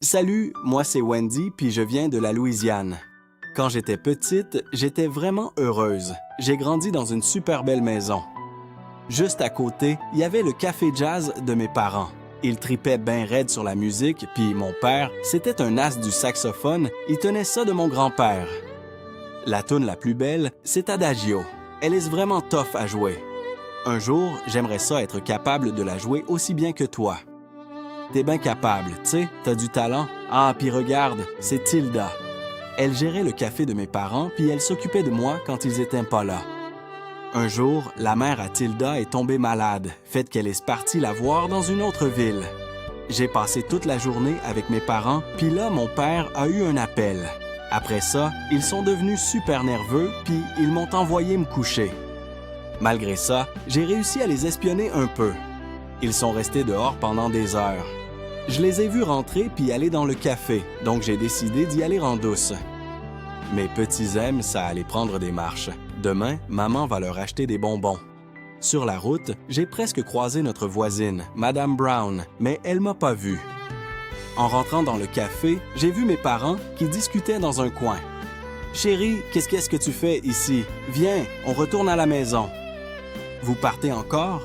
Salut, moi c'est Wendy, puis je viens de la Louisiane. Quand j'étais petite, j'étais vraiment heureuse. J'ai grandi dans une super belle maison. Juste à côté, il y avait le café jazz de mes parents. Ils tripaient bien raide sur la musique, puis mon père, c'était un as du saxophone, il tenait ça de mon grand-père. La toune la plus belle, c'est Adagio. Elle est vraiment tough à jouer. Un jour, j'aimerais ça être capable de la jouer aussi bien que toi. T'es bien capable, tu sais, t'as du talent. Ah, puis regarde, c'est Tilda. Elle gérait le café de mes parents, puis elle s'occupait de moi quand ils étaient pas là. Un jour, la mère à Tilda est tombée malade, fait qu'elle est partie la voir dans une autre ville. J'ai passé toute la journée avec mes parents, puis là, mon père a eu un appel. Après ça, ils sont devenus super nerveux, puis ils m'ont envoyé me coucher. Malgré ça, j'ai réussi à les espionner un peu. Ils sont restés dehors pendant des heures. Je les ai vus rentrer puis aller dans le café, donc j'ai décidé d'y aller en douce. Mes petits aiment ça aller prendre des marches. Demain, maman va leur acheter des bonbons. Sur la route, j'ai presque croisé notre voisine, Madame Brown, mais elle m'a pas vu. En rentrant dans le café, j'ai vu mes parents qui discutaient dans un coin. « Chérie, qu'est-ce que tu fais ici? Viens, on retourne à la maison. »« Vous partez encore? »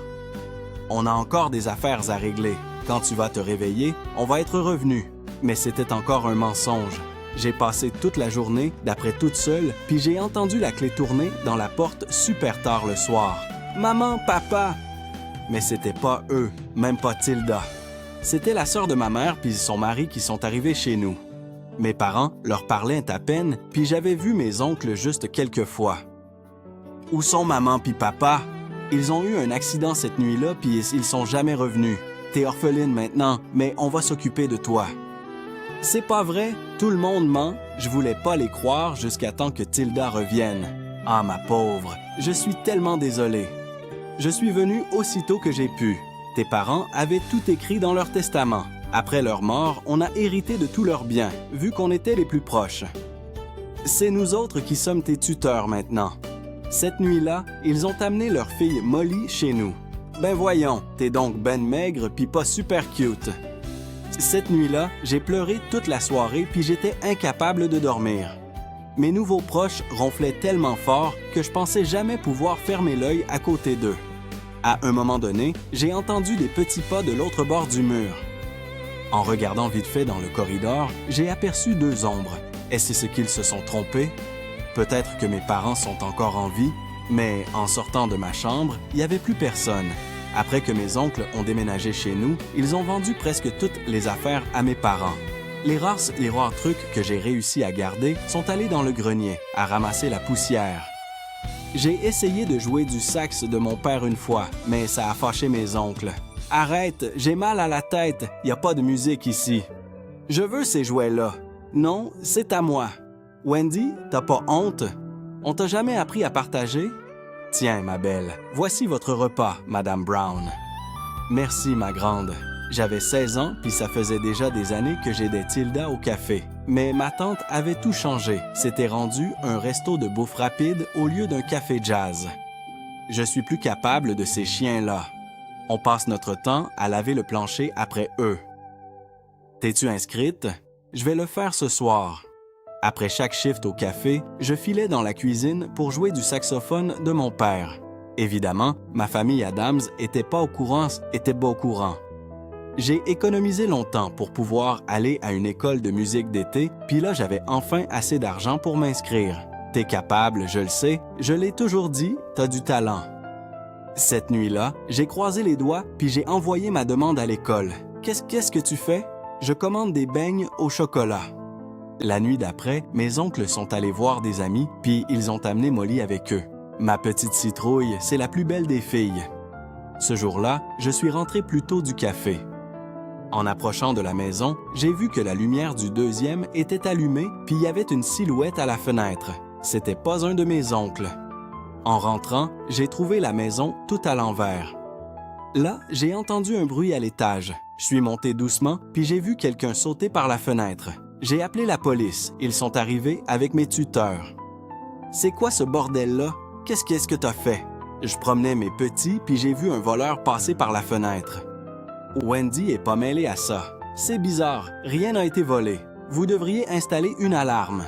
« On a encore des affaires à régler. Quand tu vas te réveiller, on va être revenu. » Mais c'était encore un mensonge. J'ai passé toute la journée, d'après toute seule, puis j'ai entendu la clé tourner dans la porte super tard le soir. « Maman, papa! » Mais c'était pas eux, même pas Tilda. C'était la sœur de ma mère puis son mari qui sont arrivés chez nous. Mes parents leur parlaient à peine, puis j'avais vu mes oncles juste quelques fois. « Où sont maman puis papa? » Ils ont eu un accident cette nuit-là, puis ils sont jamais revenus. T'es orpheline maintenant, mais on va s'occuper de toi. C'est pas vrai, tout le monde ment. Je voulais pas les croire jusqu'à temps que Tilda revienne. Ah, ma pauvre, je suis tellement désolé. Je suis venu aussitôt que j'ai pu. Tes parents avaient tout écrit dans leur testament. Après leur mort, on a hérité de tous leurs biens, vu qu'on était les plus proches. C'est nous autres qui sommes tes tuteurs maintenant. Cette nuit-là, ils ont amené leur fille Molly chez nous. Ben voyons, t'es donc ben maigre puis pas super cute. Cette nuit-là, j'ai pleuré toute la soirée puis j'étais incapable de dormir. Mes nouveaux proches ronflaient tellement fort que je pensais jamais pouvoir fermer l'œil à côté d'eux. À un moment donné, j'ai entendu des petits pas de l'autre bord du mur. En regardant vite fait dans le corridor, j'ai aperçu deux ombres. Est-ce qu'ils se sont trompés? Peut-être que mes parents sont encore en vie, mais en sortant de ma chambre, il n'y avait plus personne. Après que mes oncles ont déménagé chez nous, ils ont vendu presque toutes les affaires à mes parents. Les rares trucs que j'ai réussi à garder sont allés dans le grenier, à ramasser la poussière. J'ai essayé de jouer du sax de mon père une fois, mais ça a fâché mes oncles. « Arrête, j'ai mal à la tête, il n'y a pas de musique ici. »« Je veux ces jouets-là. »« Non, c'est à moi. »« Wendy, t'as pas honte? On t'a jamais appris à partager? »« Tiens, ma belle, voici votre repas, Madame Brown. »« Merci, ma grande. » J'avais 16 ans, puis ça faisait déjà des années que j'aidais Tilda au café. Mais ma tante avait tout changé. C'était rendu un resto de bouffe rapide au lieu d'un café jazz. Je suis plus capable de ces chiens-là. On passe notre temps à laver le plancher après eux. T'es-tu inscrite? Je vais le faire ce soir. Après chaque shift au café, je filais dans la cuisine pour jouer du saxophone de mon père. Évidemment, ma famille Adams était pas au courant. J'ai économisé longtemps pour pouvoir aller à une école de musique d'été, puis là, j'avais enfin assez d'argent pour m'inscrire. T'es capable, je le sais, je l'ai toujours dit, t'as du talent. Cette nuit-là, j'ai croisé les doigts, puis j'ai envoyé ma demande à l'école. Qu'est-ce que tu fais? Je commande des beignes au chocolat. La nuit d'après, mes oncles sont allés voir des amis, puis ils ont amené Molly avec eux. Ma petite citrouille, c'est la plus belle des filles. Ce jour-là, je suis rentré plus tôt du café. En approchant de la maison, j'ai vu que la lumière du deuxième était allumée, puis il y avait une silhouette à la fenêtre. C'était pas un de mes oncles. En rentrant, j'ai trouvé la maison tout à l'envers. Là, j'ai entendu un bruit à l'étage. Je suis monté doucement, puis j'ai vu quelqu'un sauter par la fenêtre. J'ai appelé la police. Ils sont arrivés avec mes tuteurs. « C'est quoi ce bordel-là? Qu'est-ce que t'as fait? » Je promenais mes petits, puis j'ai vu un voleur passer par la fenêtre. Wendy est pas mêlée à ça. C'est bizarre, rien n'a été volé. Vous devriez installer une alarme. »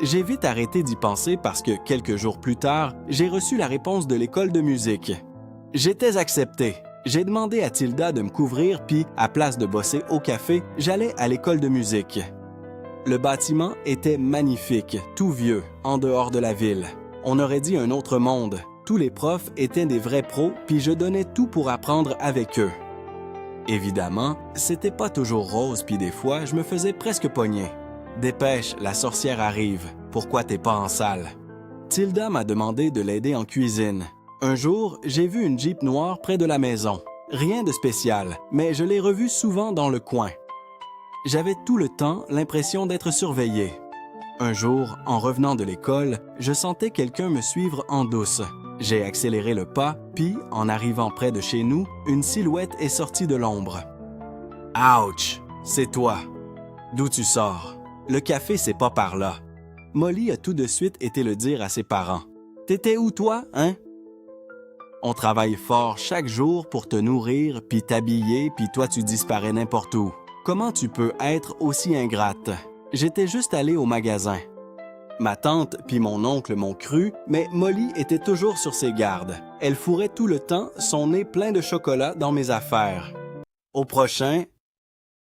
J'ai vite arrêté d'y penser parce que quelques jours plus tard, j'ai reçu la réponse de l'école de musique. J'étais accepté. J'ai demandé à Tilda de me couvrir puis, à place de bosser au café, j'allais à l'école de musique. Le bâtiment était magnifique, tout vieux, en dehors de la ville. On aurait dit un autre monde. Tous les profs étaient des vrais pros puis je donnais tout pour apprendre avec eux. Évidemment, c'était pas toujours rose puis des fois, je me faisais presque pogner. « Dépêche, la sorcière arrive. Pourquoi t'es pas en salle? » Tilda m'a demandé de l'aider en cuisine. Un jour, j'ai vu une Jeep noire près de la maison. Rien de spécial, mais je l'ai revue souvent dans le coin. J'avais tout le temps l'impression d'être surveillé. Un jour, en revenant de l'école, je sentais quelqu'un me suivre en douce. J'ai accéléré le pas, puis, en arrivant près de chez nous, une silhouette est sortie de l'ombre. « Ouch! C'est toi! D'où tu sors? Le café, c'est pas par là. » Molly a tout de suite été le dire à ses parents. « T'étais où, toi, hein? » On travaille fort chaque jour pour te nourrir, puis t'habiller, puis toi, tu disparais n'importe où. Comment tu peux être aussi ingrate? J'étais juste allé au magasin. Ma tante puis mon oncle m'ont cru, mais Molly était toujours sur ses gardes. Elle fourrait tout le temps son nez plein de chocolat dans mes affaires. Au prochain,